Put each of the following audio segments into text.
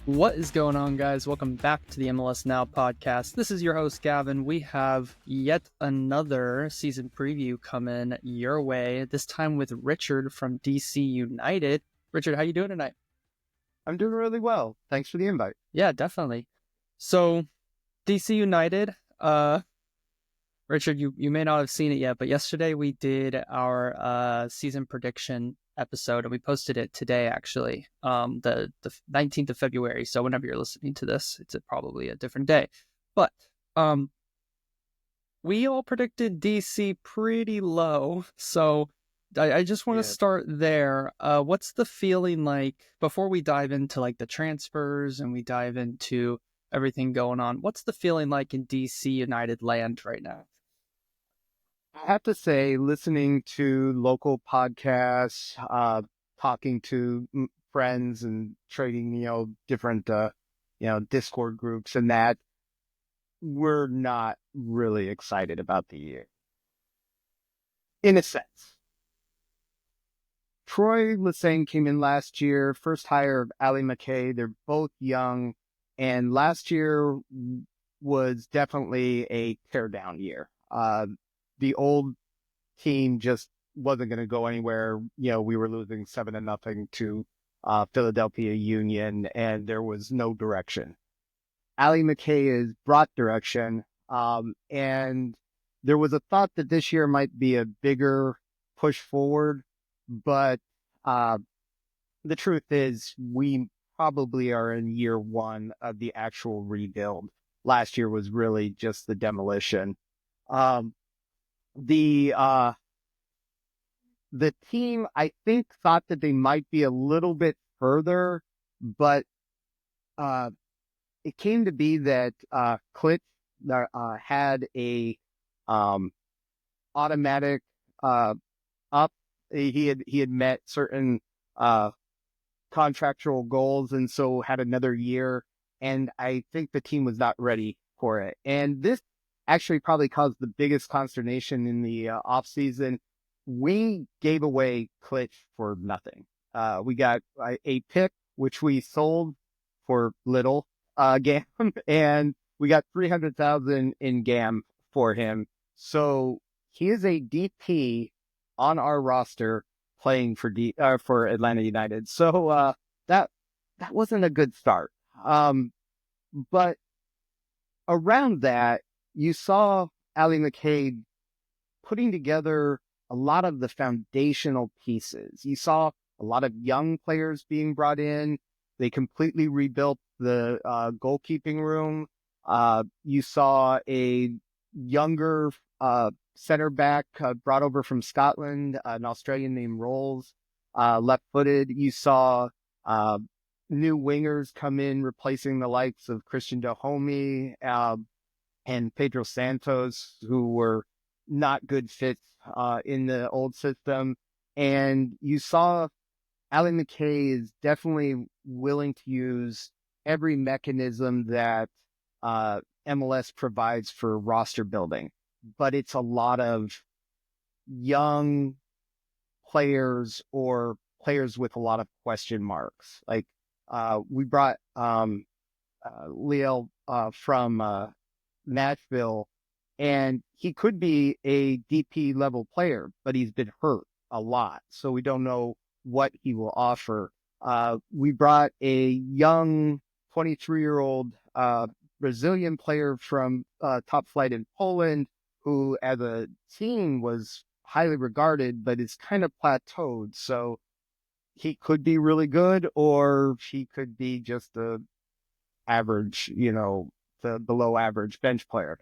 What is going on, guys? Welcome back to the MLS Now podcast. This is your host, Gavin. We have yet another season preview coming your way, this time with Richard from DC United. Richard, how you doing tonight? I'm doing really well. Thanks for the invite. Yeah, definitely. So, DC United, Richard, you may not have seen it yet, but yesterday we did our season prediction episode, and we posted it today, actually, the 19th of February. So whenever you're listening to this, it's probably a different day. But we all predicted DC pretty low, so I just want to start there. What's the feeling like before we dive into like the transfers and we dive into everything going on? What's the feeling like in DC United land right now? I have to say, listening to local podcasts, talking to friends and trading, different, Discord groups and that, we're not really excited about the year. In a sense. Troy Lesesne came in last year, first hire of Ali McKay. They're both young, and last year was definitely a teardown year. The old team just wasn't going to go anywhere. We were losing 7-0 to Philadelphia Union, and there was no direction. Ali McKay has brought direction, and there was a thought that this year might be a bigger push forward, but the truth is we probably are in year one of the actual rebuild. Last year was really just the demolition. The team, I think, thought that they might be a little bit further, but it came to be that Klitsch had a automatic up. He had met certain contractual goals, and so had another year. And I think the team was not ready for it. And this actually probably caused the biggest consternation in the offseason. We gave away Klitsch for nothing. We got a pick, which we sold for little, GAM, and we got $300,000 in GAM for him. So he is a DP on our roster playing for Atlanta United. So that wasn't a good start. But around that, you saw Ali McKay putting together a lot of the foundational pieces. You saw a lot of young players being brought in. They completely rebuilt the goalkeeping room. You saw a younger center back brought over from Scotland, an Australian named Rolls, left-footed. You saw new wingers come in, replacing the likes of Christian Dahomey and Pedro Santos, who were not good fits in the old system. And you saw Ali McKay is definitely willing to use every mechanism that MLS provides for roster building. But it's a lot of young players or players with a lot of question marks. Like we brought Leo from Nashville, and he could be a DP level player, but he's been hurt a lot. So we don't know what he will offer. We brought a young 23-year-old Brazilian player from top flight in Poland, who as a team was highly regarded, but it's kind of plateaued. So he could be really good, or he could be just a average, the below average bench player.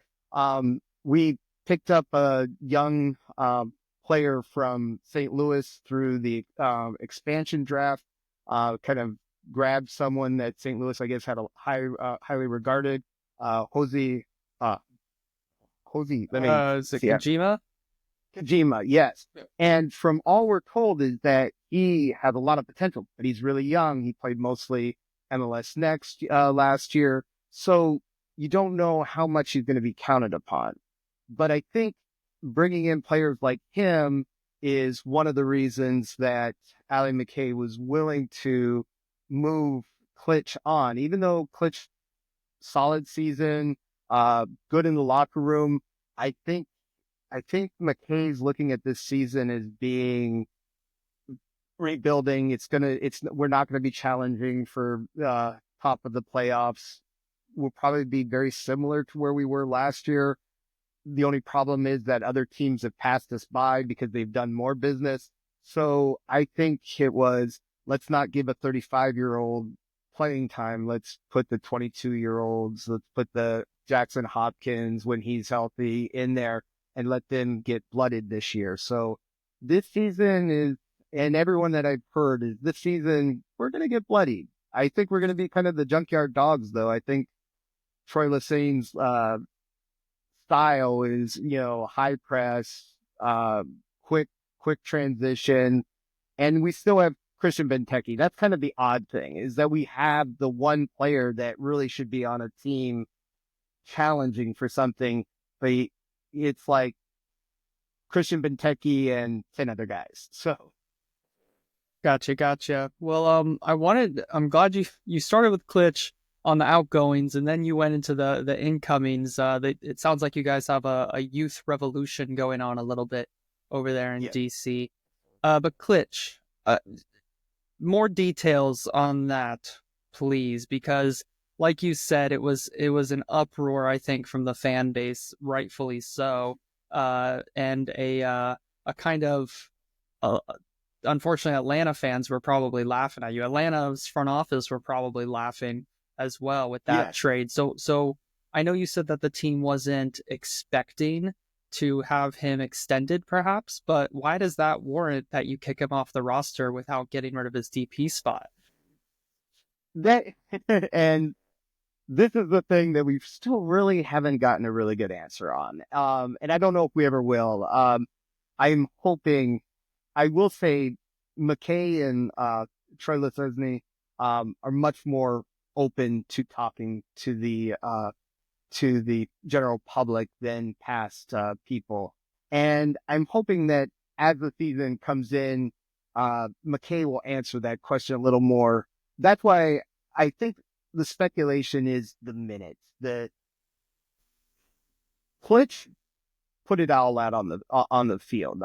We picked up a young player from St. Louis through the expansion draft, kind of grabbed someone that St. Louis, I guess, had a highly regarded, Jose, Is it Kojima? Kojima, yes. And from all we're told is that he has a lot of potential, but he's really young. He played mostly MLS Next last year. So you don't know how much he's going to be counted upon. But I think bringing in players like him is one of the reasons that Ali McKay was willing to move Klitsch on, even though Klitsch solid season, good in the locker room. I think I think McKay's looking at this season as being rebuilding. We're not gonna be challenging for top of the playoffs. We'll probably be very similar to where we were last year. The only problem is that other teams have passed us by because they've done more business. So I think it was, let's not give a 35-year-old playing time. Let's put the 22-year-olds, let's put the Jackson Hopkins when he's healthy in there and let them get blooded this year. So this season is, and everyone that I've heard is this season, we're going to get bloodied. I think we're going to be kind of the junkyard dogs, though. I think Troy Lessane's style is, high press, quick, quick transition. And we still have Christian Benteke. That's kind of the odd thing, is that we have the one player that really should be on a team challenging for something, but it's like Christian Benteke and 10 other guys. So Gotcha. Well, I'm glad you started with Klitsch on the outgoings, and then you went into the incomings. It sounds like you guys have a youth revolution going on a little bit over there in yeah, DC. But Klitsch, more details on that, please, because like you said, it was an uproar, I think, from the fan base, rightfully so, and a kind of uh, unfortunately, Atlanta fans were probably laughing at you. Atlanta's front office were probably laughing as well with that yeah. trade. So I know you said that the team wasn't expecting to have him extended, perhaps, but why does that warrant that you kick him off the roster without getting rid of his DP spot? That and this is the thing that we still really haven't gotten a really good answer on. And I don't know if we ever will. I'm hoping, I will say McKay and Troy Lesesny are much more open to talking to the general public than past people. And I'm hoping that as the season comes in, McKay will answer that question a little more. That's why I think the speculation is the minutes. The Klitsch put it all out on the field.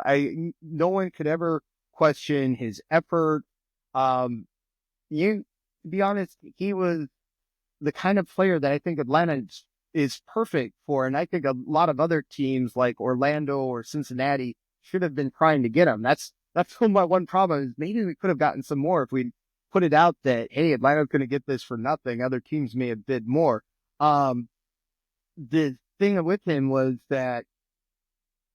No one could ever question his effort. Um, you to be honest, he was the kind of player that I think Atlanta is perfect for, and I think a lot of other teams like Orlando or Cincinnati should have been trying to get him. That's my one problem is maybe we could have gotten some more if we put it out that, hey, Atlanta's going to get this for nothing. Other teams may have bid more. The thing with him was that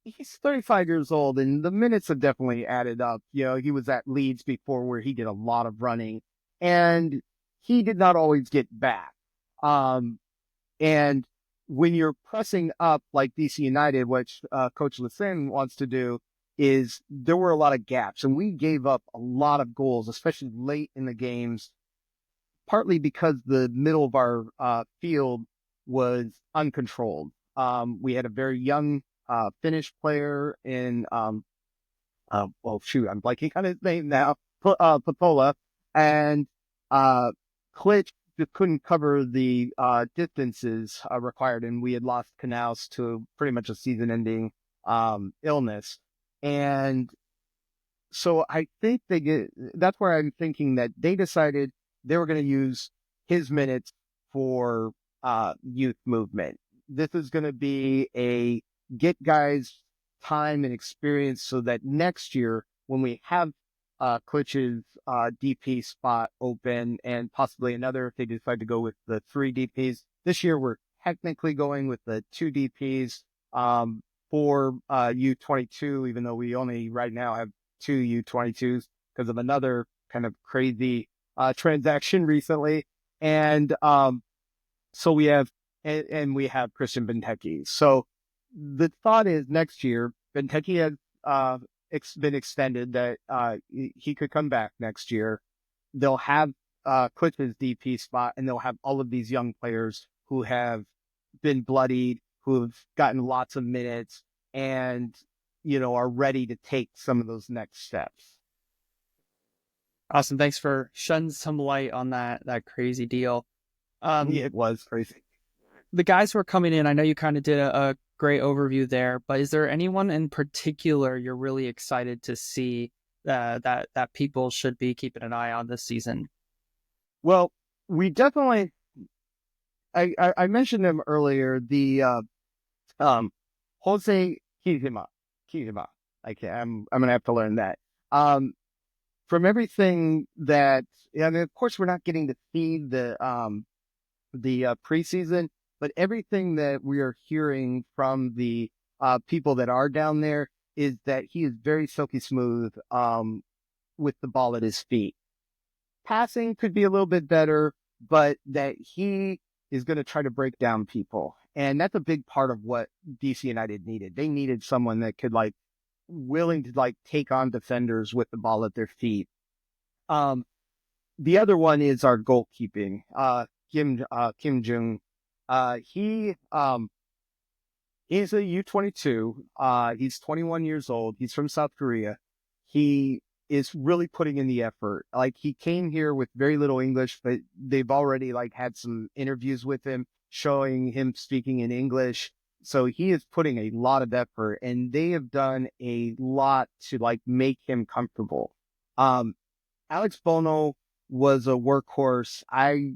he's 35 years old, and the minutes have definitely added up. He was at Leeds before where he did a lot of running, and he did not always get back. And when you're pressing up like DC United, which Coach Lassine wants to do, is there were a lot of gaps, and we gave up a lot of goals, especially late in the games, partly because the middle of our field was uncontrolled. We had a very young Finnish player in, well, shoot, I'm blanking on his name now, Papola, and Klitsch just couldn't cover the distances required, and we had lost Canals to pretty much a season-ending illness. And so I think that's where I'm thinking that they decided they were going to use his minutes for youth movement. This is going to be a get guys time and experience so that next year when we have Klitsch's DP spot open and possibly another if they decide to go with the 3 DPs. This year we're technically going with the 2 DPs for U22, even though we only right now have 2 U22s because of another kind of crazy transaction recently. And so we have and we have Christian Benteke. So the thought is next year Benteke has been extended that he could come back next year. They'll have Klitsch's DP spot, and they'll have all of these young players who have been bloodied, who have gotten lots of minutes, and are ready to take some of those next steps. Awesome. Thanks for shedding some light on that crazy deal. Um, It was crazy. the guys who are coming in, I know you kind of did a great overview there, but is there anyone in particular you're really excited to see that people should be keeping an eye on this season? Well, we definitely. I mentioned them earlier. The um Jose Kijima. I'm gonna have to learn that. Um, from everything that, I mean, of course, we're not getting to see the preseason, but everything that we are hearing from the people that are down there is that he is very silky smooth with the ball at his feet. Passing could be a little bit better, but that he is going to try to break down people. And that's a big part of what DC United needed. They needed someone that could like willing to like take on defenders with the ball at their feet. Um, the other one is our goalkeeping. Kim Jung. He's a U22. He's 21 years old. He's from South Korea. He is really putting in the effort. Like he came here with very little English, but they've already like had some interviews with him showing him speaking in English. So he is putting a lot of effort and they have done a lot to like make him comfortable. Um, Alex Bono was a workhorse. I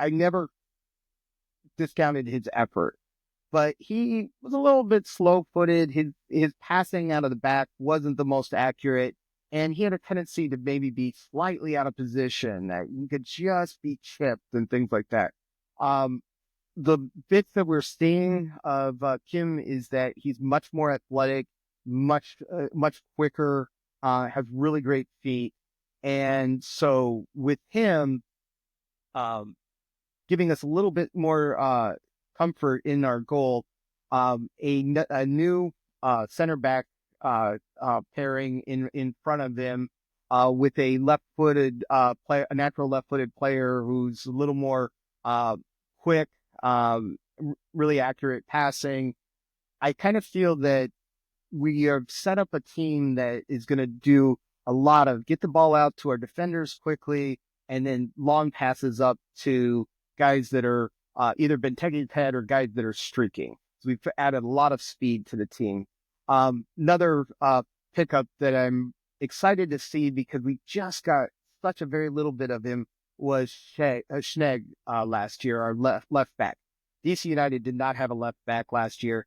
never discounted his effort, but he was a little bit slow-footed. His passing out of the back wasn't the most accurate, and he had a tendency to maybe be slightly out of position, that you could just be chipped and things like that. Um, the bits that we're seeing of Kim is that he's much more athletic, much quicker, has really great feet, and so with him, um, giving us a little bit more comfort in our goal. A new center back pairing in front of them with a left-footed player, a natural left-footed player who's a little more quick, really accurate passing. I kind of feel that we have set up a team that is going to do a lot of get the ball out to our defenders quickly and then long passes up to guys that are either Benteke's head or guys that are streaking. So we've added a lot of speed to the team. Another pickup that I'm excited to see because we just got such a very little bit of him was Schnegg last year, our left back. DC United did not have a left back last year.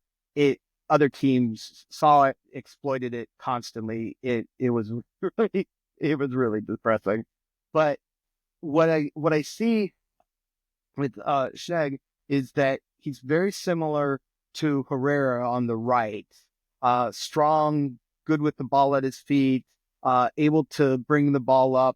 Other teams saw it, exploited it constantly. It was really, it was really depressing. But what I see with Schnegg is that he's very similar to Herrera on the right. Strong, good with the ball at his feet, able to bring the ball up,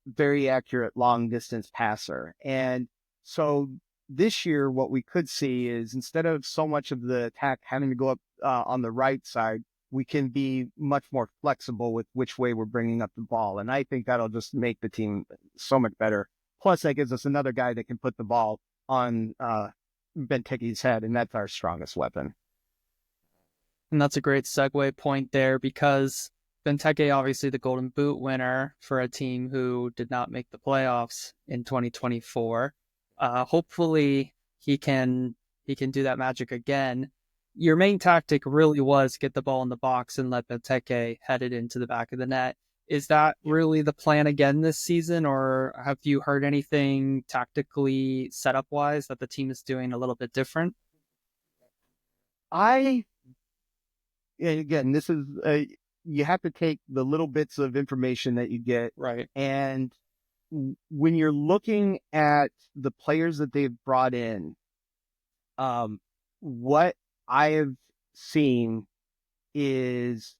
very accurate long distance passer. And so this year, what we could see is instead of so much of the attack having to go up on the right side, we can be much more flexible with which way we're bringing up the ball. And I think that'll just make the team so much better. Plus, that gives us another guy that can put the ball on Benteke's head, and that's our strongest weapon. And that's a great segue point there because Benteke, obviously the Golden Boot winner for a team who did not make the playoffs in 2024. Hopefully he can do that magic again. Your main tactic really was get the ball in the box and let Benteke head it into the back of the net. Is that really the plan again this season, or have you heard anything tactically setup wise that the team is doing a little bit different? I again, this is you have to take the little bits of information that you get, Right. and when you're looking at the players that they've brought in, what I have seen is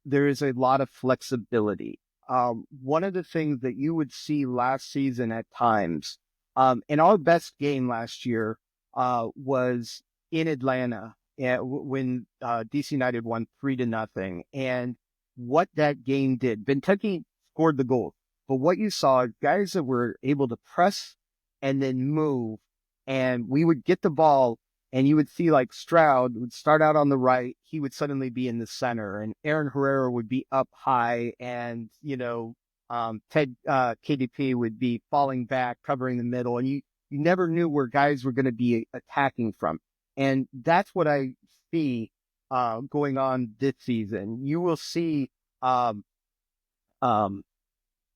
there is a lot of flexibility. One of the things that you would see last season at times, and our best game last year was in Atlanta when DC United won 3-0. And what that game did, Benteke scored the goal. But what you saw, guys that were able to press and then move, and we would get the ball and you would see like Stroud would start out on the right. He would suddenly be in the center and Aaron Herrera would be up high and, KDP would be falling back, covering the middle, and you never knew where guys were going to be attacking from. And that's what I see going on this season. You will see um, um,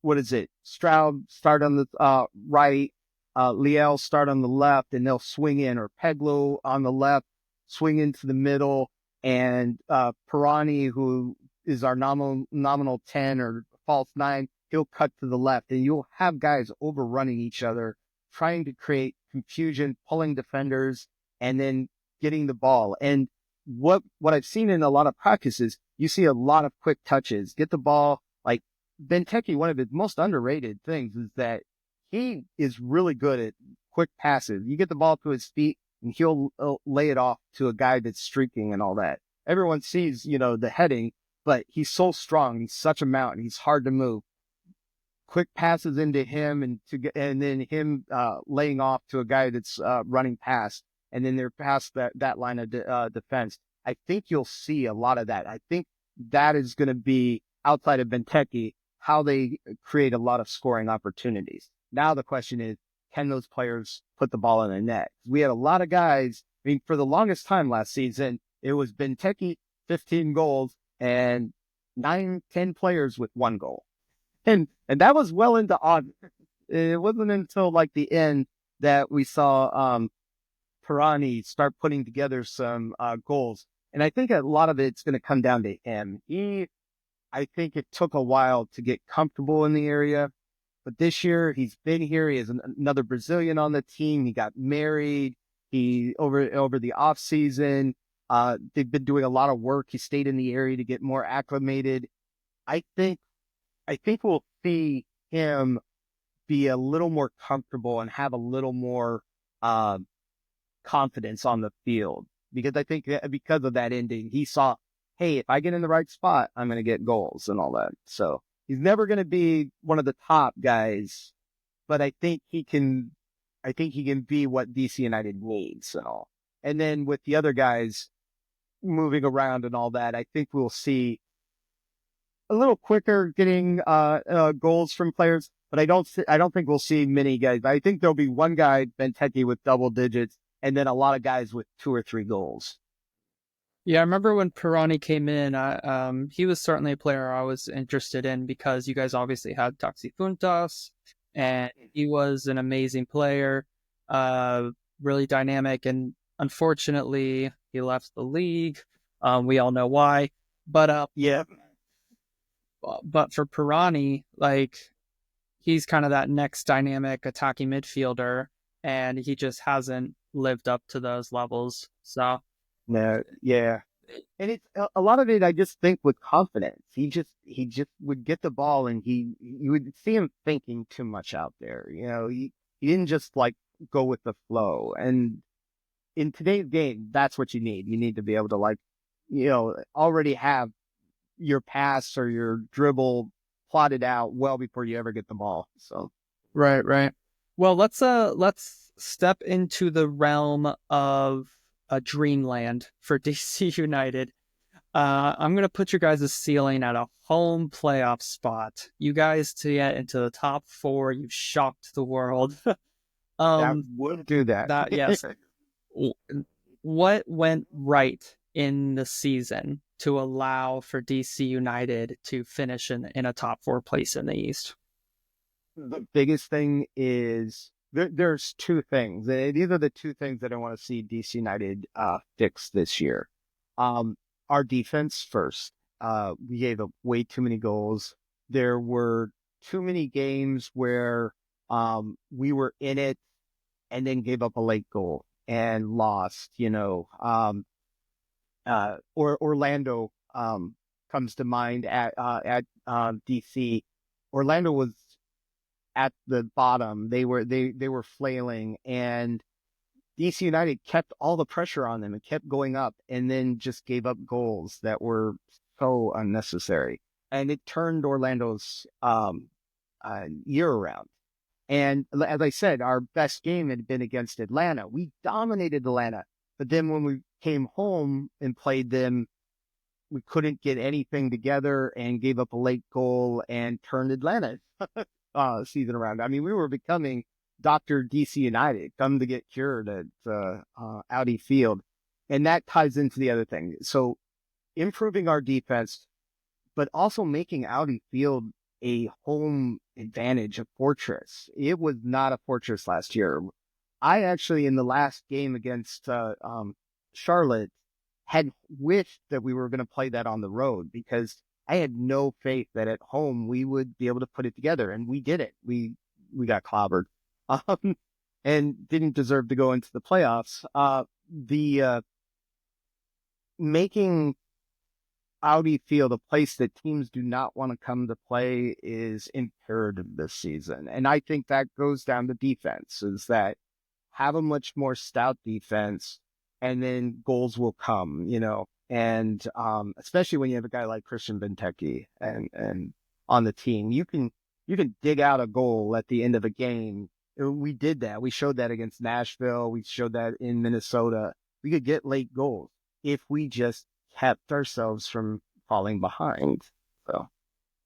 what is it? Stroud start on the right, Liel start on the left, and they'll swing in, or Peglo on the left, swing into the middle, and Pirani, who is our nominal 10 or false 9, he'll cut to the left, and you'll have guys overrunning each other, trying to create confusion, pulling defenders, and then getting the ball. And what I've seen in a lot of practices, you see a lot of quick touches, get the ball. Like Benteke, one of his most underrated things is that he is really good at quick passes. You get the ball to his feet, and he'll lay it off to a guy that's streaking and all that. Everyone sees, the heading, but he's so strong. He's such a mountain. He's hard to move. Quick passes into him, and then him laying off to a guy that's running past, and then they're past that line of defense. I think you'll see a lot of that. I think that is going to be, outside of Benteke, how they create a lot of scoring opportunities. Now the question is, can those players put the ball in the net? We had a lot of guys. I mean, for the longest time last season, it was Benteke, 15 goals, and 9-10 players with 1 goal. And that was well into August. It wasn't until like the end that we saw Pirani start putting together some goals. And I think a lot of it's going to come down to him. I think it took a while to get comfortable in the area, but this year he's been here. He has another Brazilian on the team. He got married. He over the off season, they've been doing a lot of work. He stayed in the area to get more acclimated. I think we'll see him be a little more comfortable and have a little more confidence on the field, because I think because of that ending, he saw, hey, if I get in the right spot, I'm going to get goals and all that. So he's never going to be one of the top guys, but I think he can be what DC United needs and all. And then with the other guys moving around and all that, I think we'll see a little quicker getting goals from players, but I don't think we'll see many guys. I think there'll be one guy, Benteke, with double digits, and then a lot of guys with 2 or 3 goals. Yeah, I remember when Pirani came in, he was certainly a player I was interested in, because you guys obviously had Taxi Funtas, and he was an amazing player, really dynamic, and unfortunately he left the league. We all know why. But yeah. But for Pirani, like, he's kind of that next dynamic attacking midfielder, and he just hasn't lived up to those levels. So no, yeah. And it's a lot of it, I just think, with confidence. He just would get the ball, and you would see him thinking too much out there. He didn't just like go with the flow. And in today's game, that's what you need. You need to be able to already have your pass or your dribble plotted out well before you ever get the ball. So right. Well, let's step into the realm of a dreamland for DC United. I'm going to put your guys' ceiling at a home playoff spot. You guys to get into the top 4, you've shocked the world. that would do that. Yes. What went right in the season to allow for DC United to finish in a top 4 place in the East? The biggest thing is there's 2 things. These are the 2 things that I want to see DC United fix this year. Our defense first. We gave up way too many goals. There were too many games where we were in it and then gave up a late goal and lost. Or Orlando comes to mind at DC. Orlando was at the bottom. They were flailing, and DC United kept all the pressure on them and kept going up, and then just gave up goals that were so unnecessary. And it turned Orlando's year around. And as I said, our best game had been against Atlanta. We dominated Atlanta. But then when we came home and played them, we couldn't get anything together and gave up a late goal and turned Atlanta season around. I mean, we were becoming Dr. DC United, come to get cured at Audi Field. And that ties into the other thing. So improving our defense, but also making Audi Field a home advantage, a fortress. It was not a fortress last year. I actually, in the last game against Charlotte, had wished that we were going to play that on the road because I had no faith that at home we would be able to put it together, and we did it. We got clobbered, um, and didn't deserve to go into the playoffs. The making Audi Field a place that teams do not want to come to play is imperative this season, and I think that goes down to defense. Is that have a much more stout defense, and then goals will come, and especially when you have a guy like Christian Benteke and on the team, you can dig out a goal at the end of a game. We did that. We showed that against Nashville. We showed that in Minnesota. We could get late goals if we just kept ourselves from falling behind. So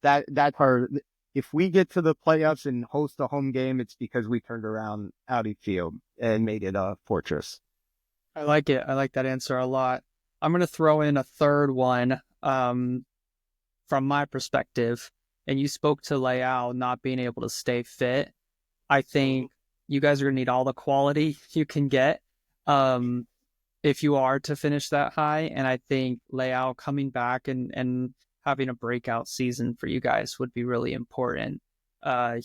that part, if we get to the playoffs and host a home game, it's because we turned around Audi Field and made it a fortress. I like it. I like that answer a lot. I'm going to throw in a third one from my perspective. And you spoke to Leao not being able to stay fit. I think you guys are going to need all the quality you can get if you are to finish that high. And I think Leao coming back and having a breakout season for you guys would be really important.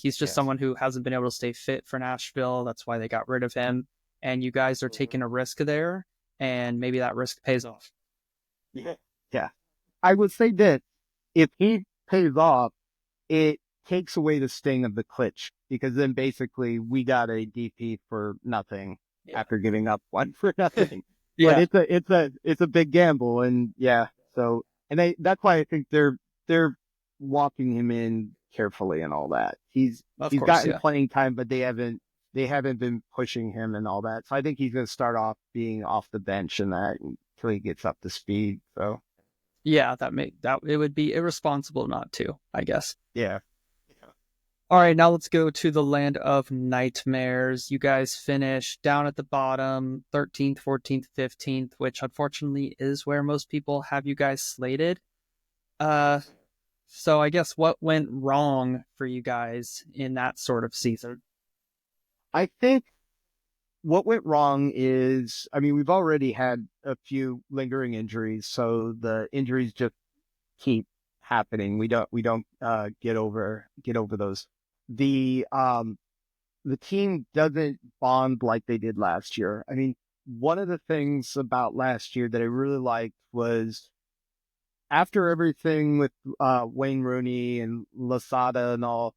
He's just someone who hasn't been able to stay fit for Nashville. That's why they got rid of him. And you guys are taking a risk there, and maybe that risk pays off. Yeah. I would say that if he pays off, it takes away the sting of the glitch, because then basically we got a DP for nothing after giving up one for nothing. But it's a big gamble, and that's why I think they're walking him in carefully and all that. He's gotten playing time, but they haven't been pushing him and all that. So I think he's going to start off being off the bench and that until he gets up to speed. So yeah, that it would be irresponsible not to, I guess. Yeah. All right, now let's go to the land of nightmares. You guys finished down at the bottom, 13th, 14th, 15th, which unfortunately is where most people have you guys slated. So I guess what went wrong for you guys in that sort of season? I think what went wrong is, I mean, we've already had a few lingering injuries, so the injuries just keep happening. We don't get over those. The team doesn't bond like they did last year. I mean, one of the things about last year that I really liked was after everything with Wayne Rooney and Lasada and all,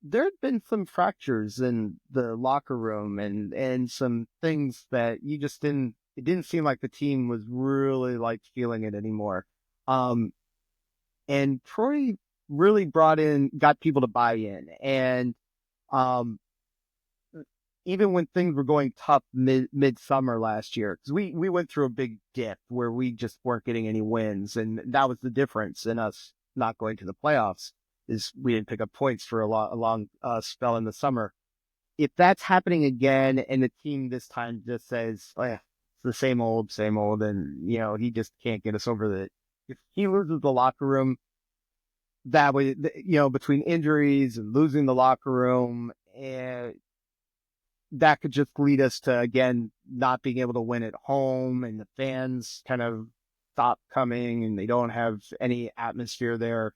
there had been some fractures in the locker room and some things that it didn't seem like the team was really like feeling it anymore. And Troy really got people to buy in. And even when things were going tough midsummer last year, because we went through a big dip where we just weren't getting any wins. And that was the difference in us not going to the playoffs, is we didn't pick up points for a long spell in the summer. If that's happening again and the team this time just says, oh, yeah, it's the same old, and, he just can't get us over it. If he loses the locker room, that way, between injuries and losing the locker room, and that could just lead us to, again, not being able to win at home, and the fans kind of stop coming and they don't have any atmosphere there.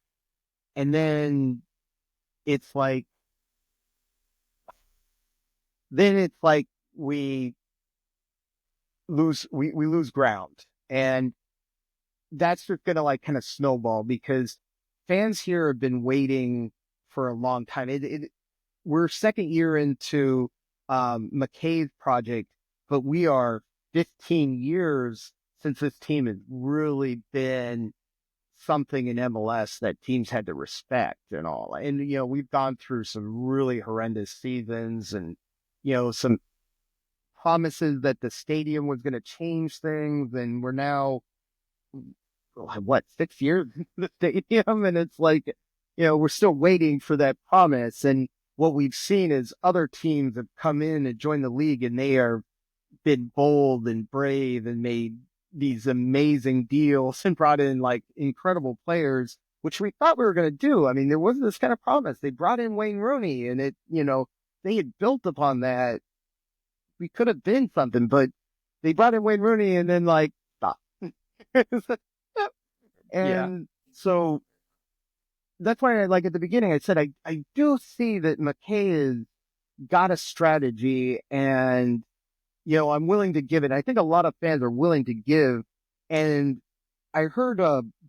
And then it's like we lose ground, and that's just going to like kind of snowball, because fans here have been waiting for a long time. We're second year into McKay's project, but we are 15 years since this team has really been something in MLS that teams had to respect and all. And, we've gone through some really horrendous seasons and, some promises that the stadium was going to change things. And we're now what, 6 years in the stadium, and it's like, we're still waiting for that promise. And what we've seen is other teams have come in and joined the league, and they are been bold and brave and made these amazing deals and brought in like incredible players, which we thought we were going to do. I mean, there was this kind of promise. They brought in Wayne Rooney, and they had built upon that. We could have been something, but they brought in Wayne Rooney and then like stop. Yeah. And so that's why like at the beginning, I said, I do see that McKay has got a strategy, and I'm willing to give it. I think a lot of fans are willing to give. And I heard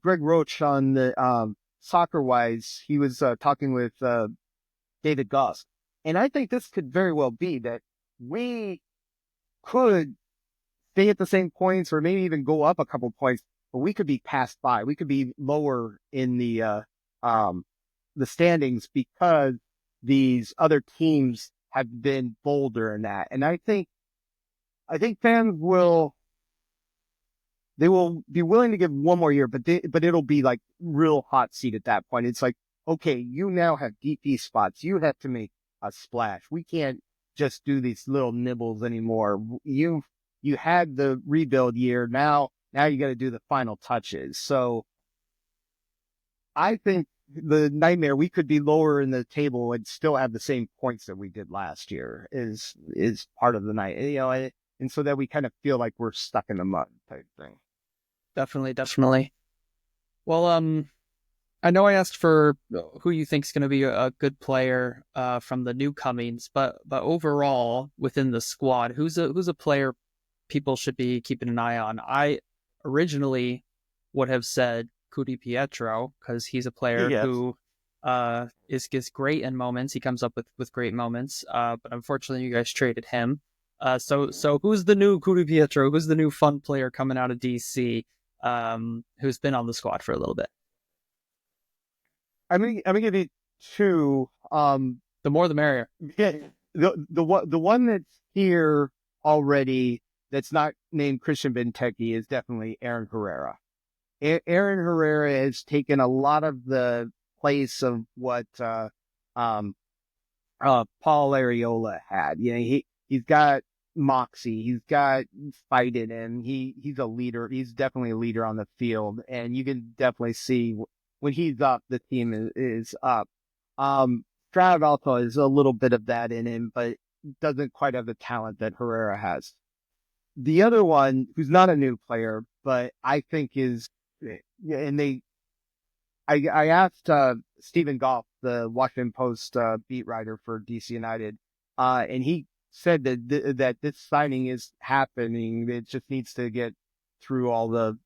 Greg Roach on the Soccer Wise. He was talking with David Goss, and I think this could very well be that we could stay at the same points, or maybe even go up a couple points, but we could be passed by. We could be lower in the standings because these other teams have been bolder in that. And I think fans will be willing to give one more year, but it'll be like real hot seat at that point. It's like, okay, you now have DP spots. You have to make a splash. We can't just do these little nibbles anymore. You had the rebuild year. Now you got to do the final touches. So I think the nightmare, we could be lower in the table and still have the same points that we did last year is part of the night, and so that we kind of feel like we're stuck in the mud type thing. Definitely, definitely. Well, I know I asked for who you think is going to be a good player from the newcomings, but overall within the squad, who's a player people should be keeping an eye on? I originally would have said Cudi Pietro because he's a player Yes. who is great in moments. He comes up with great moments, but unfortunately, you guys traded him. So who's the new Cudi Pietro? Who's the new fun player coming out of DC? Who's been on the squad for a little bit? I'm gonna give you two. The more the merrier. Yeah, the one that's here already that's not named Christian Benteke is definitely Aaron Herrera. Aaron Herrera has taken a lot of the place of what um, Paul Ariola had. He's got moxie, he's got fight in him. He's a leader. He's definitely a leader on the field, and you can definitely see when he's up, the team is up. Stradavalco is a little bit of that in him, but doesn't quite have the talent that Herrera has. The other one, who's not a new player, but I think is, and I asked Stephen Goff, the Washington Post beat writer for DC United, and he said that this signing is happening. It just needs to get through all the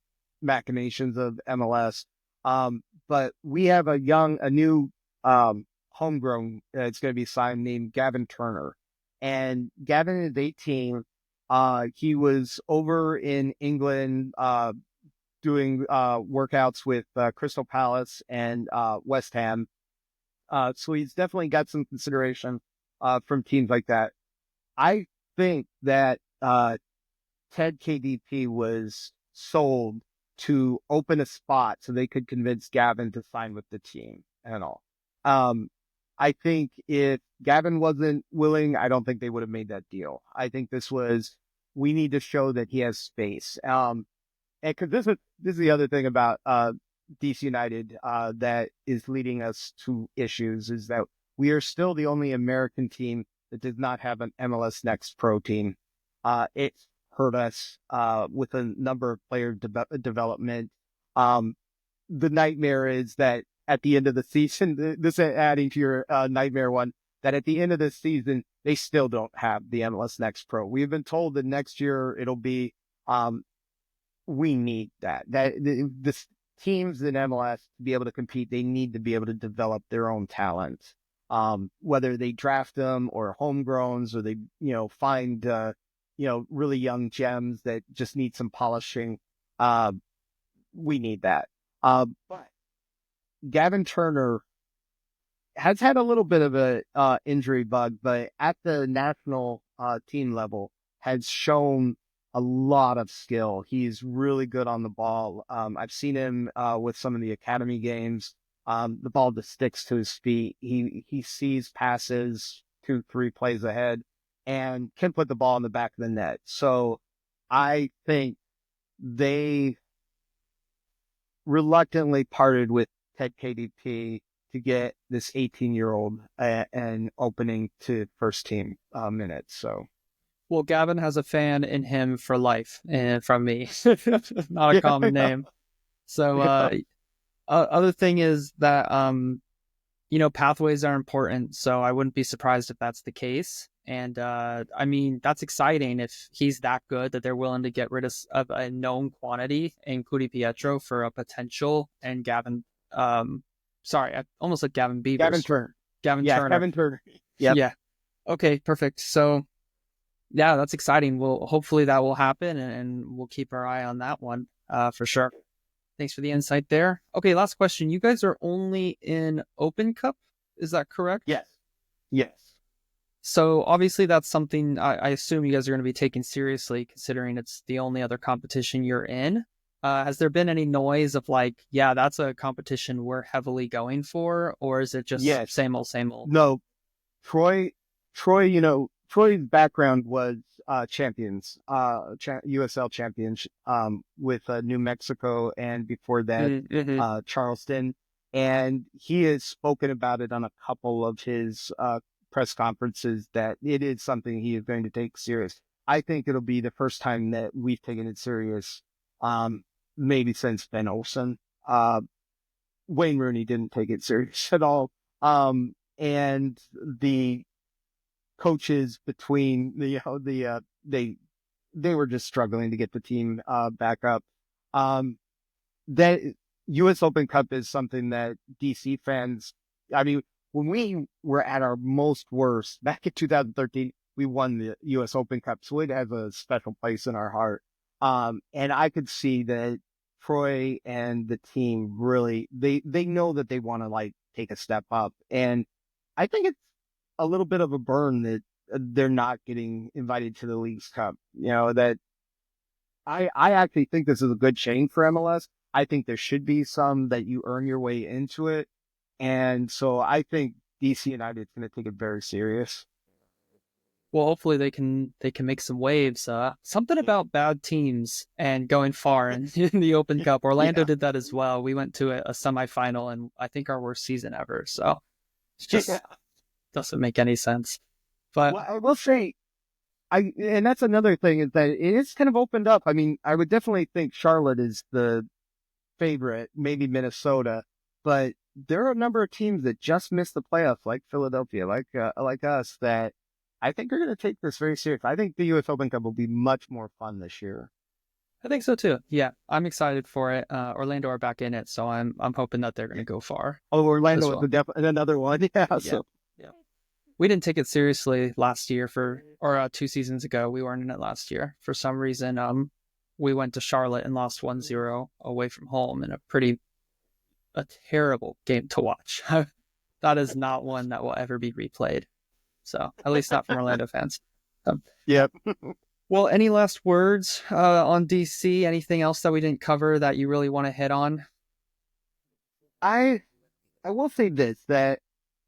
machinations of MLS. But we have a new homegrown it's going to be signed named Gavin Turner, and Gavin is 18. He was over in England doing workouts with Crystal Palace and West Ham. So he's definitely got some consideration from teams like that. I think that Ted KDP was sold to open a spot so they could convince Gavin to sign with the team and all. I think if Gavin wasn't willing, I don't think they would have made that deal. I think we need to show that he has space. And because this is the other thing about DC United that is leading us to issues is that we are still the only American team that does not have an MLS Next Pro team. It's hurt us with a number of player development. The nightmare is that at the end of the season, this adding to your nightmare one, that at the end of the season, they still don't have the MLS Next Pro. We've been told that next year it'll be, we need that. The teams in MLS to be able to compete, they need to be able to develop their own talent. Whether they draft them or homegrowns, or they, find, really young gems that just need some polishing. We need that. But Gavin Turner has had a little bit of a injury bug, but at the national team level has shown a lot of skill. He's really good on the ball. I've seen him with some of the academy games. The ball just sticks to his feet. He sees passes 2, 3 plays ahead and can put the ball in the back of the net. So I think they reluctantly parted with Ted KDP to get this 18-year-old an opening to first team minutes. So Well, Gavin has a fan in him for life, and from me, not a common yeah, name. So, yeah, other thing is that pathways are important. So I wouldn't be surprised if that's the case. And I mean, that's exciting if he's that good that they're willing to get rid of a known quantity, including Pietro, for a potential and Gavin. Sorry, I almost said Gavin Gavin Beavers, Turner. Gavin Yeah, Turner. Kevin Turner. Yep. Yeah. Okay, perfect. So yeah, that's exciting. Well, hopefully that will happen, and we'll keep our eye on that one for sure. Thanks for the insight there. Okay, last question. You guys are only in Open Cup, is that correct? Yes. Yes. So obviously that's something I assume you guys are going to be taking seriously, considering it's the only other competition you're in. Has there been any noise of like, yeah, that's a competition we're heavily going for, or is it just Yes. same old, same old? No, Troy, Troy's background was champions, USL champions with New Mexico and before that, Mm-hmm. Charleston. And he has spoken about it on a couple of his press conferences that it is something he is going to take serious. I think it'll be the first time that we've taken it serious, um, maybe since Ben Olsen. Wayne Rooney didn't take it serious at all. And the coaches between they were just struggling to get the team back up. That U.S. Open Cup is something that DC fans. I mean, when we were at our most worst back in 2013, we won the U.S. Open Cup, so it has a special place in our heart. And I could see that Troy and the team really they know that they want to like take a step up, and I think it's a little bit of a burn that they're not getting invited to the League's Cup. That I actually think this is a good change for MLS. I think there should be some that you earn your way into it. And so I think DC United is going to take it very serious. Well, hopefully they can make some waves. Something about bad teams and going far in the Open Cup. Orlando Yeah. did that as well. We went to a semifinal and I think our worst season ever. So it Yeah. just doesn't make any sense. But Well, I will say, and that's another thing is that it is kind of opened up. I mean, I would definitely think Charlotte is the favorite, maybe Minnesota, but there are a number of teams that just missed the playoffs, like Philadelphia, like us, that I think are going to take this very serious. I think the U.S. Open Cup will be much more fun this year. I think so too. Yeah, I'm excited for it. Orlando are back in it, so I'm hoping that they're going to go far Oh, as Orlando is well. another one. Yeah. Yeah. So Yeah. We didn't take it seriously last year or 2 seasons ago. We weren't in it last year. For some reason, we went to Charlotte and lost 1-0 away from home in a terrible game to watch. That is not one that will ever be replayed. So, at least not from Orlando fans. Um, yeah, well, any last words on DC? Anything else that we didn't cover that you really want to hit on? I I will say this that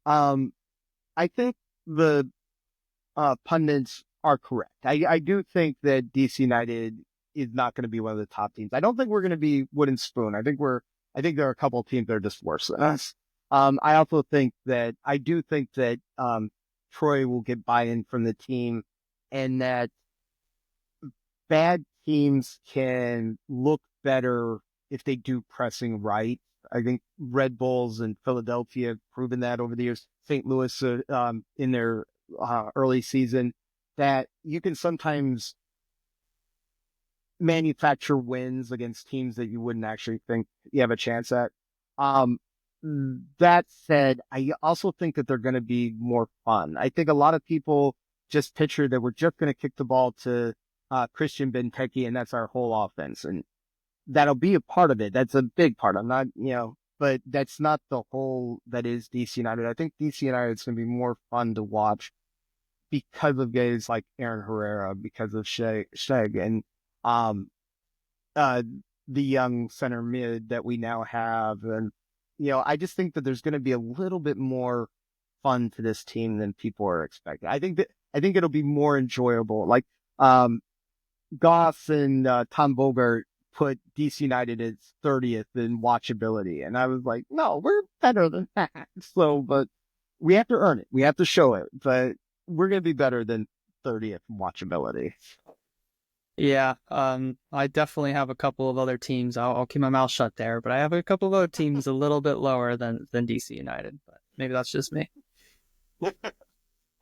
um I think the pundits are correct. I do think that DC United is not going to be one of the top teams. I don't think we're going to be wooden spoon. I think there are a couple of teams that are just worse than us. I also think that I do think that Troy will get buy-in from the team, and that bad teams can look better if they do pressing right. I think Red Bulls and Philadelphia have proven that over the years. St. Louis in their early season, that you can sometimes manufacture wins against teams that you wouldn't actually think you have a chance at. Um, that said, I also think that they're going to be more fun. I think a lot of people just picture that we're just going to kick the ball to Christian Benteke and that's our whole offense. And that'll be a part of it. That's a big part. I'm not, but that's not the whole that is DC United. I think DC United is going to be more fun to watch because of guys like Aaron Herrera, because of Sheg. And um, uh, the young center mid that we now have. And, I just think that there's going to be a little bit more fun to this team than people are expecting. I think it'll be more enjoyable. Like, um, Goss and Tom Bogart put DC United as 30th in watchability. And I was like, no, we're better than that. So, but we have to earn it. We have to show it. But we're going to be better than 30th in watchability. Yeah, I definitely have a couple of other teams. I'll keep my mouth shut there, but I have a couple of other teams a little bit lower than DC United. But maybe that's just me.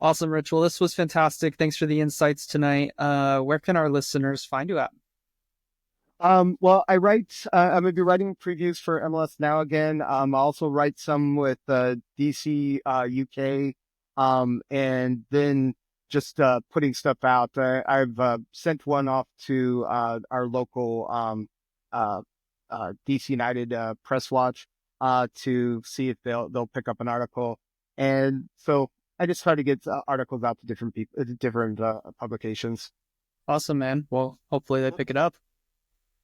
Awesome, Rich. Well, this was fantastic. Thanks for the insights tonight. Where can our listeners find you at? Well, I'm going to be writing previews for MLS Now again. I also write some with DC UK, and then just putting stuff out. I've sent one off to our local DC United Press Watch to see if they'll pick up an article. And so I just try to get articles out to different people, different publications. Awesome, man. Well, hopefully they pick it up.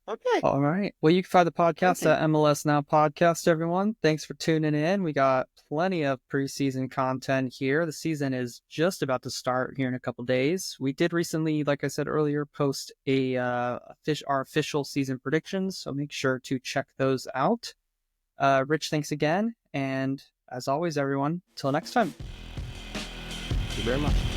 Okay. All right. Well, you can find the podcast at MLS Now Podcast, everyone. Thanks for tuning in. We got plenty of preseason content here. The season is just about to start here in a couple days. We did recently, like I said earlier, post our official season predictions, so make sure to check those out. Rich, thanks again. And as always, everyone, till next time. Thank you very much.